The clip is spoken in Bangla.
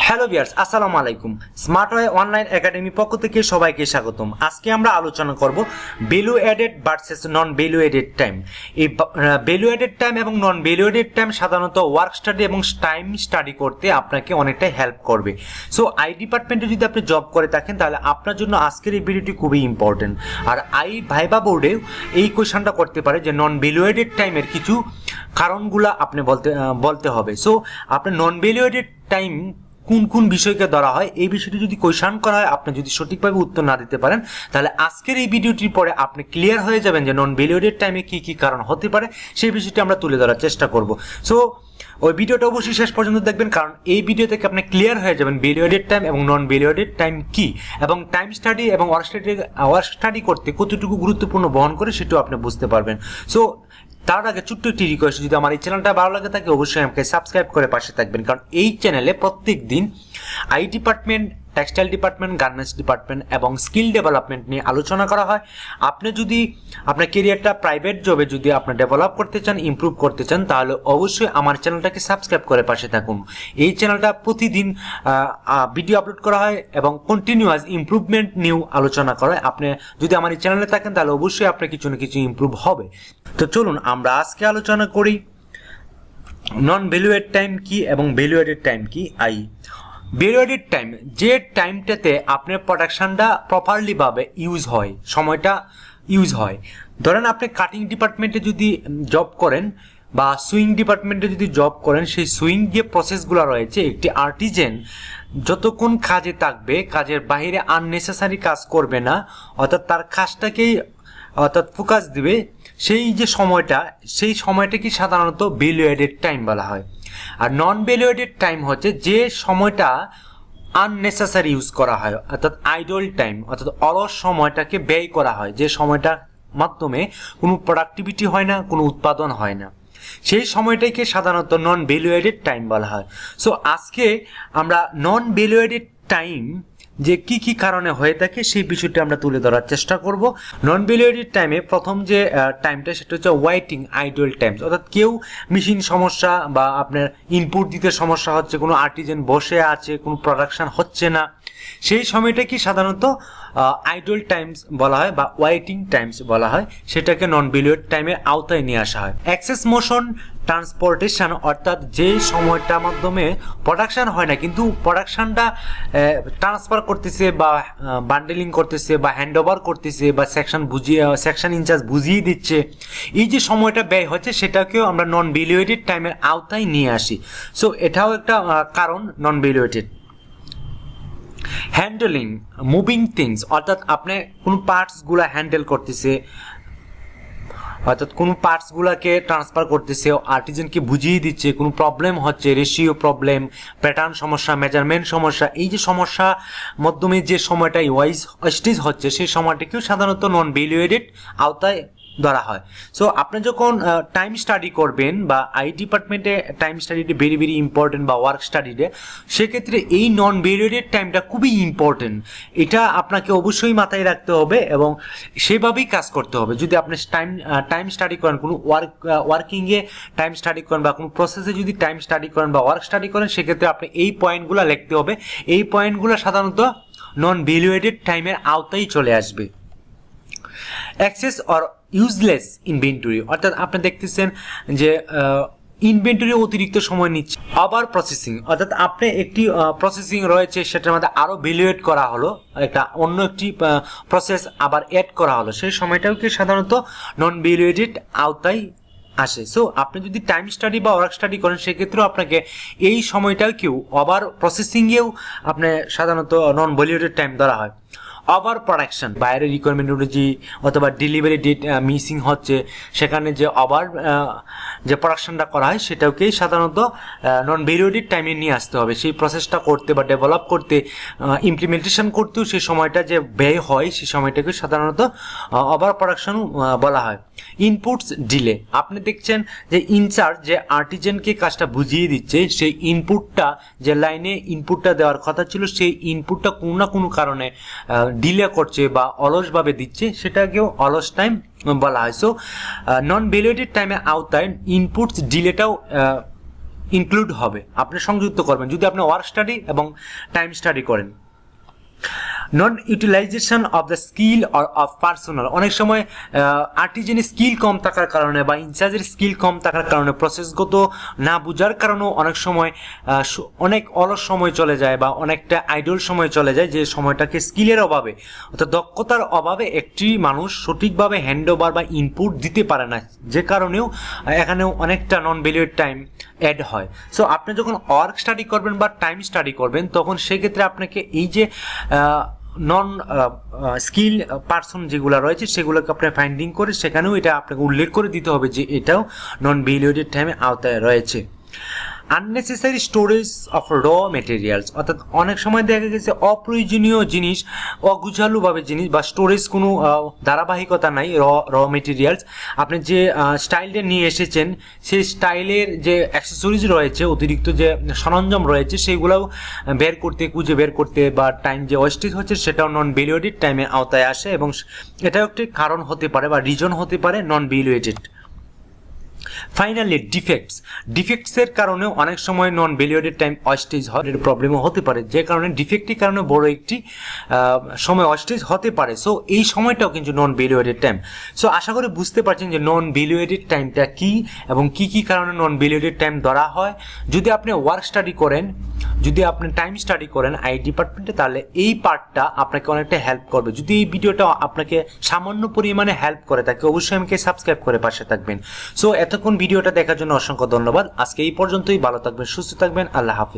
হ্যালো ভিউয়ার্স, আসসালামু আলাইকুম। স্মার্ট ওয়ে অনলাইন একাডেমি পক্ষ থেকে সবাইকে স্বাগতম। আজকে আমরা আলোচনা করব ভ্যালু এডেড ভার্সেস নন ভ্যালু এডেড টাইম। এই ভ্যালু এডেড টাইম এবং নন ভ্যালু এডেড টাইম সাধারণত ওয়ার্ক স্টাডি এবং টাইম স্টাডি করতে আপনাকে অনেকটাই হেল্প করবে। সো আই ডিপার্টমেন্টে যদি আপনি জব করে থাকেন তাহলে আপনার জন্য আজকের এই ভিডিওটি খুবই ইম্পর্টেন্ট। আর ভাইবা বোর্ডেও এই কোয়েশনটা করতে পারে যে নন ভ্যালু এডেড টাইমের কিছু কারণগুলো আপনি বলতে হবে। সো আপনার নন ভ্যালু এডেড টাইম কোন কোন বিষয়কে ধরা হয় এই বিষয়টি যদি কোয়েশন করা হয়, আপনি যদি সঠিকভাবে উত্তর না দিতে পারেন তাহলে আজকের এই ভিডিওটির পরে আপনি ক্লিয়ার হয়ে যাবেন যে নন ভ্যালু এডেড টাইমে কি কি কারণ হতে পারে, সেই বিষয়টি আমরা তুলে ধরার চেষ্টা করব। সো ওই ভিডিওটা অবশ্যই শেষ পর্যন্ত দেখবেন, কারণ এই ভিডিও থেকে আপনি ক্লিয়ার হয়ে যাবেন ভ্যালু এডেড টাইম এবং নন ভ্যালু এডেড টাইম কি, এবং টাইম স্টাডি এবং ওয়ার্ক স্টাডি করতে কতটুকু গুরুত্বপূর্ণ বহন করে সেটাও আপনি বুঝতে পারবেন। সো তার আগে ছোট্ট একটি রিকোয়েস্ট, যদি আমার এই চ্যানেলটা ভালো লাগে থাকে অবশ্যই আমাকে সাবস্ক্রাইব করে পাশে থাকবেন, কারণ এই চ্যানেলে প্রত্যেক দিন I department, textile department, garments department এবং স্কিল ডেভেলপমেন্ট নিয়ে আলোচনা করা হয়। আপনি যদি আপনার কেরিয়ারটা প্রাইভেট জবে যদি আপনি ডেভেলপ করতে চান, ইমপ্রুভ করতে চান, তাহলে অবশ্যই আমার চ্যানেলটাকে সাবস্ক্রাইব করে পাশে থাকুন। এই চ্যানেলটা প্রতিদিন ভিডিও আপলোড করা হয় এবং কন্টিনিউয়াস ইমপ্রুভমেন্ট নিয়েও আলোচনা করা হয়। আপনি যদি আমার এই চ্যানেলে থাকেন তাহলে অবশ্যই আপনার কিছু না কিছু ইমপ্রুভ হবে। তো চলুন আমরা আজকে আলোচনা করি নন ভ্যালু এডেড টাইম কি এবং ভ্যালু এডেড টাইম কি। ভ্যালু এডেড টাইম যে টাইমটাতে আপনার প্রোডাকশনটা প্রপারলি ভাবে ইউজ হয়, সময়টা ইউজ হয়। ধরেন আপনি কাটিং ডিপার্টমেন্টে যদি জব করেন বা সুইং ডিপার্টমেন্টে যদি জব করেন, সেই সুইং যে প্রসেসগুলো রয়েছে, একটি আর্টিজেন যতক্ষণ কাজে থাকবে, কাজের বাইরে আননেসেসারি কাজ করবে না, অর্থাৎ তার কাজটাকেই অর্থাৎ ফোকাস দিবে, সেই যে সময়টা, সেই সময়টাকে সাধারণত ভ্যালু এডেড টাইম বলা হয়। আর নন ভ্যালু এডেড টাইম হচ্ছে যে সময়টা আননেসেসারি ইউজ করা হয়, অর্থাৎ আইডল টাইম, অর্থাৎ অলস সময়টাকে ব্যয় করা হয়, যে সময়টার মাধ্যমে কোনো প্রোডাক্টিভিটি হয় না, কোনো উৎপাদন হয় না, সেই সময়টাকে সাধারণত নন ভ্যালু এডেড টাইম বলা হয়। সো আজকে আমরা নন ভ্যালু এডেড টাইম যে কি কি কারণে হয়ে থাকে সেই বিষয়টি আমরা তুলে ধরার চেষ্টা করব। নন ভ্যালু এডেড টাইমে প্রথম যে টাইমটা সেটা হচ্ছে ওয়েটিং আইডল টাইম, অর্থাৎ কেউ মেশিন সমস্যা বা আপনার ইনপুট দিতে সমস্যা হচ্ছে, কোনো আর্টিজেন বসে আছে, কোনো প্রোডাকশন হচ্ছে না, সেই সময়টা কি সাধারণত আইডল টাইমস বলা হয় বা ওয়েটিং টাইমস বলা হয়, সেটাকে নন ভ্যালু এডেড টাইমের আওতায় নিয়ে আসা হয়। এক্সেস মোশন ট্রান্সপোর্টেশন, অর্থাৎ যে সময়টার মাধ্যমে প্রোডাকশন হয় না কিন্তু প্রোডাকশনটা ট্রান্সফার করতেছে বা বান্ডেলিং করতেছে বা হ্যান্ড ওভার করতেছে বা সেকশন ইনচার্জ বুঝিয়ে দিচ্ছে, এই যে সময়টা ব্যয় হচ্ছে সেটাকেও আমরা নন ভ্যালু এডেড টাইমের আওতায় নিয়ে আসি। সো এটাও একটা কারণ non value added. Handling moving things, অর্থাৎ আপনি কোনো পার্টসগুলো হ্যান্ডেল করতেছে, অর্থাৎ কোনো পার্টসগুলোকে ট্রান্সফার করতেছে, আর্টিজেনকে বুঝিয়ে দিচ্ছে, কোনো প্রবলেম হচ্ছে, রেশিও প্রবলেম, প্যাটার্ন সমস্যা, মেজারমেন্ট সমস্যা, এই যে সমস্যা মাধ্যমে যে সময়টা ওয়েস্টেজ হচ্ছে সেই সময়টাকেও সাধারণত নন ভ্যালু এডেড আওতায় ধরা হয়। সো আপনি যখন টাইম স্টাডি করবেন বা আই ডিপার্টমেন্টে টাইম স্টাডিতে ভেরি ভেরি ইম্পর্টেন্ট বা ওয়ার্ক স্টাডিতে, সেক্ষেত্রে এই নন ভ্যালু এডেড টাইমটা খুবই ইম্পর্টেন্ট। এটা আপনাকে অবশ্যই মাথায় রাখতে হবে এবং সেভাবেই কাজ করতে হবে। যদি আপনি টাইম স্টাডি করেন, কোনো ওয়ার্কিংয়ে টাইম স্টাডি করেন বা কোনো প্রসেসে যদি টাইম স্টাডি করেন বা ওয়ার্ক স্টাডি করেন, সেক্ষেত্রে আপনি এই পয়েন্টগুলো লিখতে হবে। এই পয়েন্টগুলো সাধারণত নন ভ্যালু এডেড টাইমের আওতায় চলে আসবে। এক্সেস অর ইউজলেস ইনভেন্টরি, অর্থাৎ আপনি দেখতেছেন যে ইনভেন্টরি অতিরিক্ত সময় নিচ্ছে। আবার প্রসেসিং, অর্থাৎ আপনি একটি প্রসেসিং রয়েছে সেটার মধ্যে আরও ভ্যালুয়েট করা হলো, একটা অন্য একটি প্রসেস আবার অ্যাড করা হলো, সেই সময়টাও কি সাধারণত নন ভ্যালুয়েটেড আওতায় আসে। সো আপনি যদি টাইম স্টাডি বা ওয়ার্ক স্টাডি করেন সেক্ষেত্রেও আপনাকে এই সময়টাও কেউ আবার প্রসেসিংয়েও আপনি সাধারণত নন ভ্যালুয়েটেড টাইম ধরা হয়। ওভার প্রোডাকশন, বাইরের রিকোয়ারমেন্ট অনুযায়ী অথবা ডেলিভারি ডেট মিসিং হচ্ছে, সেখানে যে ওভার যে প্রোডাকশনটা করা হয় সেটাকেই সাধারণত নন ভ্যালু এডেড টাইমে নিয়ে আসতে হবে। সেই প্রসেসটা করতে বা ডেভেলপ করতে, ইমপ্লিমেন্টেশন করতেও সেই সময়টা যে ব্যয় হয় সেই সময়টাকে সাধারণত ওভার প্রোডাকশন বলা হয়। ইনপুটস ডিলে, আপনি দেখছেন যে ইনচার্জ যে আর্টিজেনকে কাজটা বুঝিয়ে দিচ্ছে, সেই ইনপুটটা যে লাইনে ইনপুটটা দেওয়ার কথা ছিল সেই ইনপুটটা কোনো না কোনো কারণে ডিলে করছে বা অলসভাবে দিচ্ছে, সেটাকেও অলস টাইম বলা হয়। সো নন ভ্যালুয়েটেড টাইমের আওতায় ইনপুটস ডিলেটাও ইনক্লুড হবে, আপনি সংযুক্ত করবেন যদি আপনি ওয়ার্ক স্টাডি এবং টাইম স্টাডি করেন। Non utilization of the skill or of personal, অনেক সময় আর্টিজেনের স্কিল কম থাকার কারণে বা ইনচার্জের স্কিল কম থাকার কারণে, প্রসেসগত না বোঝার কারণেও অনেক সময় অনেক অলস সময় চলে যায় বা অনেকটা আইডল সময় চলে যায়, যে সময়টাকে স্কিলের অভাবে অর্থাৎ দক্ষতার অভাবে একটি মানুষ সঠিকভাবে হ্যান্ড ওভার বা ইনপুট দিতে পারে না, যে কারণেও এখানেও অনেকটা নন ভ্যালুয়েড টাইম অ্যাড হয়। সো আপনি যখন ওয়ার্ক স্টাডি করবেন বা টাইম স্টাডি করবেন, তখন সেক্ষেত্রে আপনাকে এই যে নন স্কিল পার্সন যেগুলো রয়েছে সেগুলোকে আপনি ফাইন্ডিং করে সেখানেও এটা আপনাকে উল্লেখ করে দিতে হবে যে এটাও নন ভ্যালুয়েটেড টাইমে আওতায় রয়েছে। Unnecessary storage of raw materials, অর্থাৎ অনেক সময় দেখা গেছে অপ্রয়োজনীয় জিনিস, অগুছালুভাবে জিনিস বা স্টোরেজ কোনো ধারাবাহিকতা নাই র মেটেরিয়ালস। আপনি যে স্টাইলটা নিয়ে এসেছেন সেই স্টাইলের যে অ্যাক্সেসরিজ রয়েছে, অতিরিক্ত যে সরঞ্জাম রয়েছে সেগুলোও খুঁজে বের করতে বা টাইম যে ওয়েস্টেজ হচ্ছে সেটাও নন ভ্যালুয়েটেড টাইমের আওতায় আসে, এবং এটাও একটি কারণ হতে পারে বা রিজন হতে পারে নন ভ্যালুয়েটেড। ফাইনালি ডিফেক্টসের কারণেও অনেক সময় নন ভ্যালুয়েটেড টাইম ওয়েস্টেজ হয়, এর প্রবলেমও হতে পারে, যে কারণে ডিফেক্টের কারণে বড় একটি সময় ওয়েস্টেজ হতে পারে। সো এই সময়টাও কিন্তু নন ভ্যালুয়েটেড টাইম। সো আশা করি বুঝতে পারছেন যে নন ভ্যালুয়েটেড টাইমটা কী এবং কী কী কারণে নন ভ্যালুয়েটেড টাইম ধরা হয়। যদি আপনি ওয়ার্ক স্টাডি করেন, যদি আপনি টাইম স্টাডি করেন আই ডিপার্টমেন্টে, তাহলে এই পার্টটা আপনাকে অনেকটা হেল্প করবে। যদি এই ভিডিওটা আপনাকে সামান্য পরিমাণে হেল্প করে থাকে, অবশ্যই আমাকে সাবস্ক্রাইব করে পাশে থাকবেন। সো এতক্ষণ ভিডিওটা দেখার জন্য অসংখ্য ধন্যবাদ। আজকে এই পর্যন্তই, ভালো থাকবেন, সুস্থ থাকবেন, আল্লাহ হাফিজ।